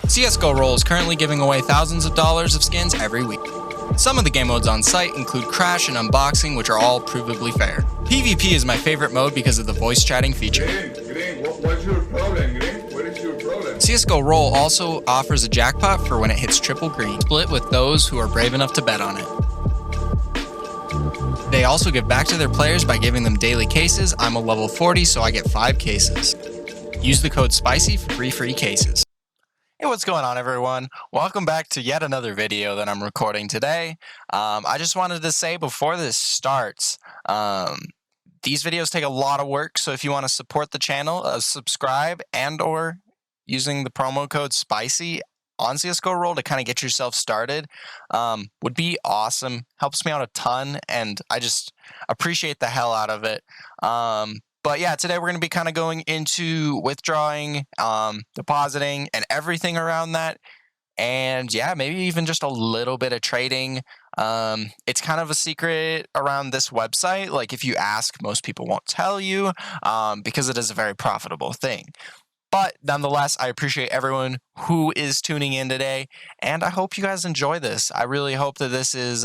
Csgoroll is currently giving away thousands of dollars of skins every week. Some of the game modes on site include Crash and Unboxing, which are all provably fair. PvP is my favorite mode because of the voice chatting feature. Green, what's your problem, Green? What is your problem? Csgoroll also offers a jackpot for when it hits triple green, split with those who are brave enough to bet on it. They also give back to their players by giving them daily cases. I'm a level 40, so I get 5 cases. Use the code SPICY for 3 free cases. Hey, what's going on, everyone? Welcome back to yet another video that I'm recording today. I just wanted to say before this starts, these videos take a lot of work, so if you want to support the channel, subscribe and or using the promo code SPICY on Csgoroll to kind of get yourself started would be awesome. Helps me out a ton, and I just appreciate the hell out of it. But yeah, today we're going to be kind of going into withdrawing, depositing, and everything around that. And yeah, maybe even just a little bit of trading. It's kind of a secret around this website. Like if you ask, most people won't tell you because it is a very profitable thing. But nonetheless, I appreciate everyone who is tuning in today, and I hope you guys enjoy this. I really hope that this is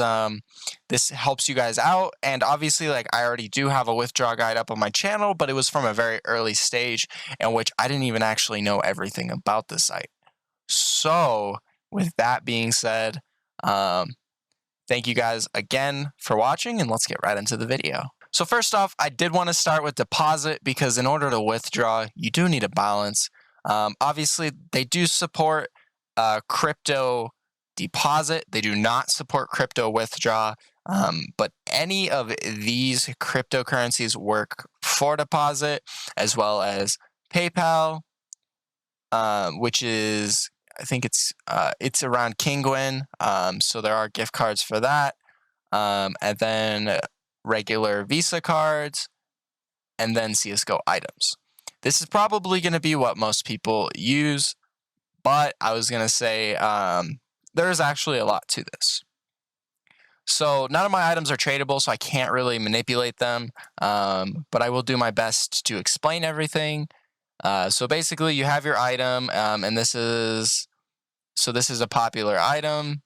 this helps you guys out. And obviously, like, I already do have a withdrawal guide up on my channel, but it was from a very early stage in which I didn't even actually know everything about the site. So with that being said, thank you guys again for watching, and let's get right into the video. So first off, I did want to start with deposit because in order to withdraw, you do need a balance. Obviously, they do support crypto deposit. They do not support crypto withdraw, but any of these cryptocurrencies work for deposit, as well as PayPal, which is, I think it's around Kinguin. So there are gift cards for that, and then regular Visa cards, and then CSGO items. This is probably going to be what most people use, but I was going to say there's actually a lot to this. So none of my items are tradable, so I can't really manipulate them, but I will do my best to explain everything. So basically, you have your item, and this is a popular item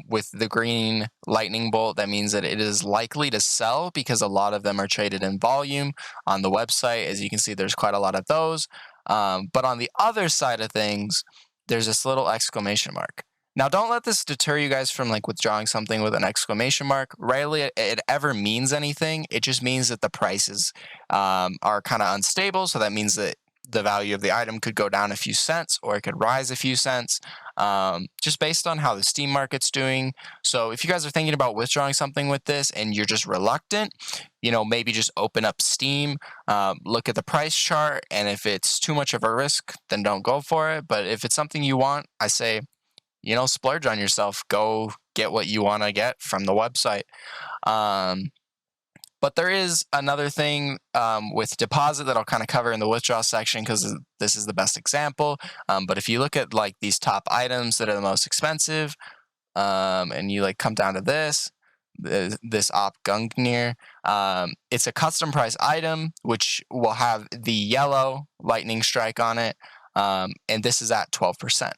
with the green lightning bolt. That means that it is likely to sell because a lot of them are traded in volume on the website. As you can see, there's quite a lot of those. But on the other side of things, there's this little exclamation mark. Now, don't let this deter you guys from like withdrawing something with an exclamation mark. Rarely it ever means anything. It just means that the prices are kind of unstable. So that means that the value of the item could go down a few cents or it could rise a few cents, just based on how the Steam market's doing. So if you guys are thinking about withdrawing something with this and you're just reluctant, you know, maybe just open up Steam, look at the price chart, and if it's too much of a risk, then don't go for it. But if it's something you want, I say, you know, splurge on yourself. Go get what you want to get from the website. But there is another thing with deposit that I'll kind of cover in the withdrawal section because this is the best example. But if you look at like these top items that are the most expensive, and you like come down to this Op Gungnir, it's a custom price item which will have the yellow lightning strike on it, and this is at 12%.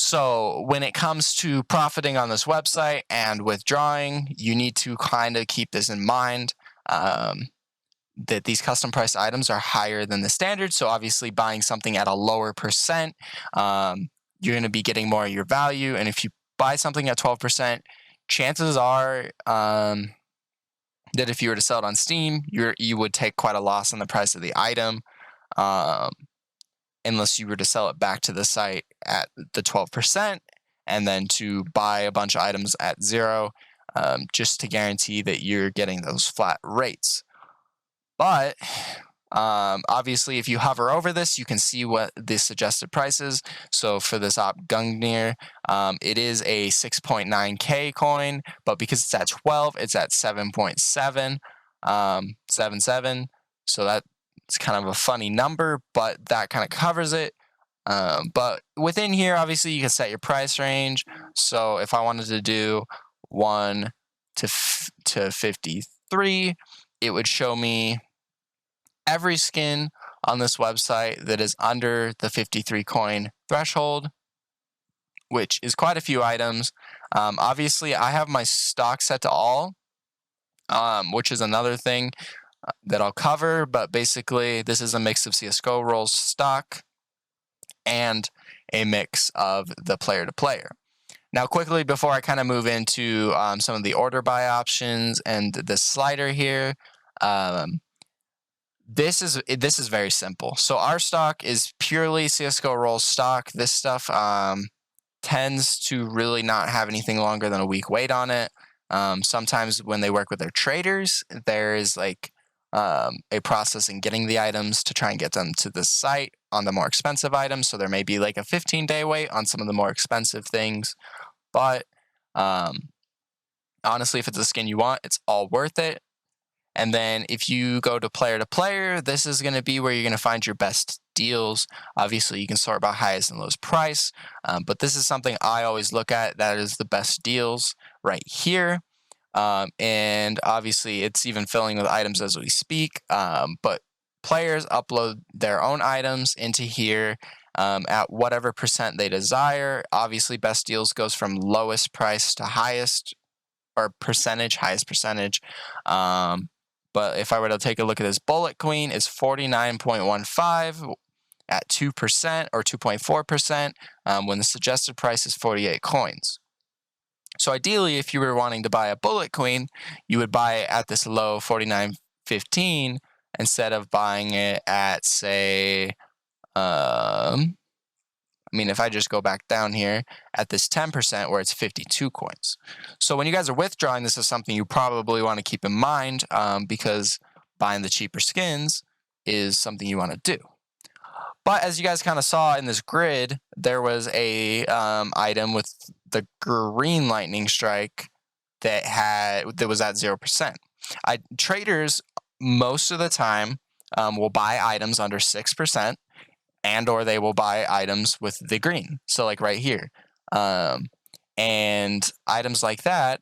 So when it comes to profiting on this website and withdrawing, you need to kind of keep this in mind, that these custom price items are higher than the standard. So obviously buying something at a lower percent, you're going to be getting more of your value. And if you buy something at 12%, chances are that if you were to sell it on Steam, you would take quite a loss on the price of the item. Unless you were to sell it back to the site at the 12% and then to buy a bunch of items at 0, just to guarantee that you're getting those flat rates. But obviously, if you hover over this, you can see what the suggested price is. So for this Op Gungnir, it is a 6.9K coin, but because it's at 12, it's at 7.777. So that it's kind of a funny number, but that kind of covers it. But within here, obviously, you can set your price range. So if I wanted to do 1 to 53, it would show me every skin on this website that is under the 53 coin threshold. which is quite a few items. Obviously, I have my stock set to all, which is another thing that I'll cover. But basically, this is a mix of Csgoroll's stock and a mix of the player-to-player. Now, quickly, before I kind of move into some of the order buy options and the slider here, this is very simple. So our stock is purely Csgoroll stock. This stuff tends to really not have anything longer than a week wait on it. Sometimes when they work with their traders, there is like a process in getting the items to try and get them to the site on the more expensive items. So there may be like a 15-day wait on some of the more expensive things. But honestly, if it's a skin you want, it's all worth it. And then if you go to player, this is going to be where you're going to find your best deals. Obviously, you can sort by highest and lowest price, but this is something I always look at. That is the best deals right here. And obviously, it's even filling with items as we speak. But players upload their own items into here at whatever percent they desire. Obviously, best deals goes from lowest price to highest, or percentage, highest percentage. But if I were to take a look at this Bullet Queen, it's 49.15 at 2% or 2.4%, when the suggested price is 48 coins. So ideally, if you were wanting to buy a Bullet Queen, you would buy it at this low 49.15 instead of buying it at, say, if I just go back down here at this 10% where it's 52 coins. So when you guys are withdrawing, this is something you probably want to keep in mind, because buying the cheaper skins is something you want to do. But as you guys kind of saw in this grid, there was a item with the green lightning strike that was at 0%. Traders most of the time will buy items under 6%. And or they will buy items with the green. So like right here. And items like that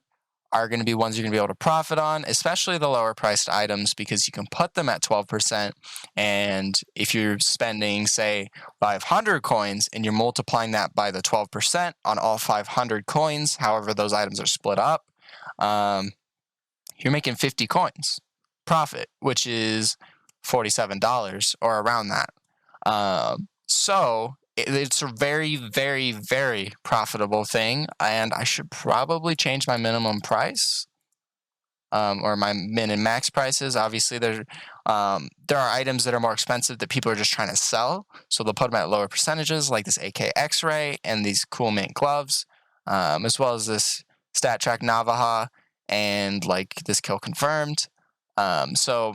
are going to be ones you're going to be able to profit on, especially the lower priced items, because you can put them at 12%. And if you're spending, say, 500 coins and you're multiplying that by the 12% on all 500 coins, however those items are split up, you're making 50 coins profit, which is $47 or around that. So it's a very, very, very profitable thing, and I should probably change my minimum price, or my min and max prices. Obviously, there are items that are more expensive that people are just trying to sell, so they'll put them at lower percentages, like this AK X-Ray and these cool mint gloves, as well as this Stat Track Navaja and like this kill confirmed. So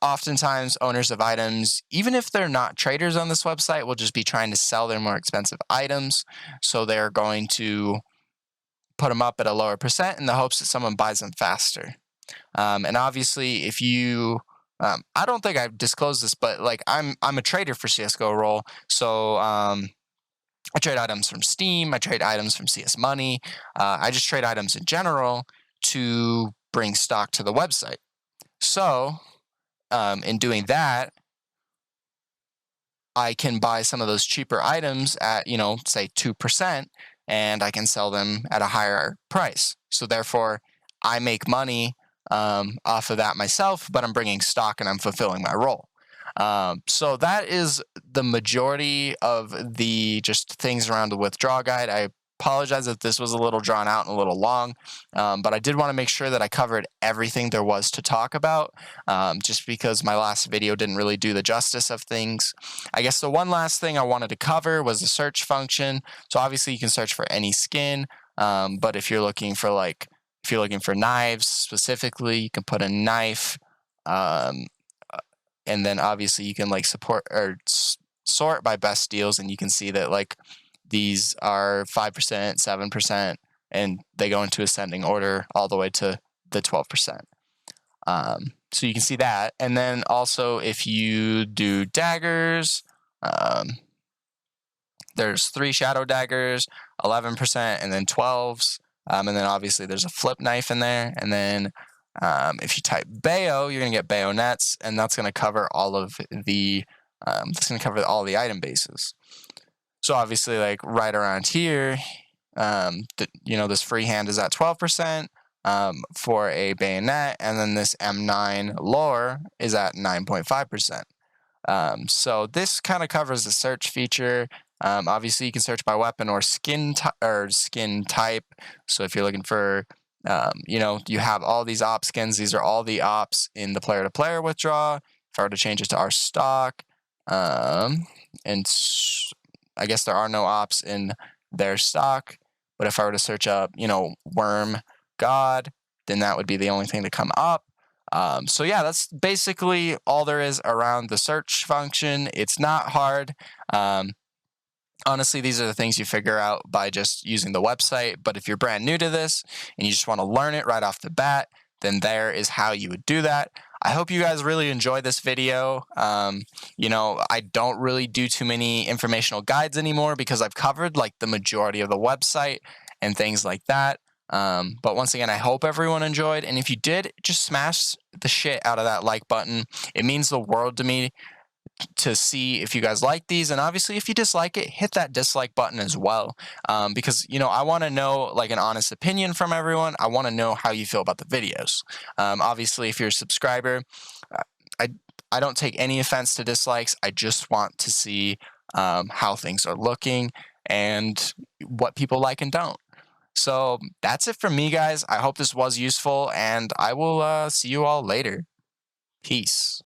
oftentimes, owners of items, even if they're not traders on this website, will just be trying to sell their more expensive items. So they're going to put them up at a lower percent in the hopes that someone buys them faster. And obviously, if you, I don't think I've disclosed this, but like I'm a trader for Csgoroll. So I trade items from Steam. I trade items from CS Money. I just trade items in general to bring stock to the website. So in doing that, I can buy some of those cheaper items at, say 2%, and I can sell them at a higher price. So therefore, I make money off of that myself, but I'm bringing stock and I'm fulfilling my role. So that is the majority of the just things around the withdrawal guide. I apologize if this was a little drawn out and a little long, but I did want to make sure that I covered everything there was to talk about, just because my last video didn't really do the justice of things. I guess the one last thing I wanted to cover was the search function. So obviously you can search for any skin, but if you're looking for knives specifically, you can put a knife, and then obviously you can like sort by best deals, and you can see that like these are 5%, 7%, and they go into ascending order all the way to the 12%. So you can see that. And then also if you do daggers, there's 3 shadow daggers, 11%, and then 12s. And then obviously there's a flip knife in there. And then if you type Bayo, you're going to get bayonets, and that's going to cover all of the item bases. So obviously, like right around here, this freehand is at 12% for a bayonet, and then this M9 lore is at 9.5%. So this kind of covers the search feature. Obviously, you can search by weapon or skin type. So if you're looking for, you have all these op skins. These are all the ops in the player-to-player withdraw. If I were to change it to our stock, and I guess there are no ops in their stock. But if I were to search up, Worm God, then that would be the only thing to come up. So yeah, that's basically all there is around the search function. It's not hard. Honestly, these are the things you figure out by just using the website. But if you're brand new to this and you just want to learn it right off the bat, then there is how you would do that. I hope you guys really enjoy this video. I don't really do too many informational guides anymore because I've covered like the majority of the website and things like that. But once again, I hope everyone enjoyed. And if you did, just smash the shit out of that like button. It means the world to me to see if you guys like these, and obviously if you dislike it, hit that dislike button as well, because I want to know like an honest opinion from everyone. I want to know how you feel about the videos. Obviously if you're a subscriber, I don't take any offense to dislikes. I just want to see how things are looking and what people like and don't. So that's it from me, guys. I hope this was useful, and I will see you all later. Peace.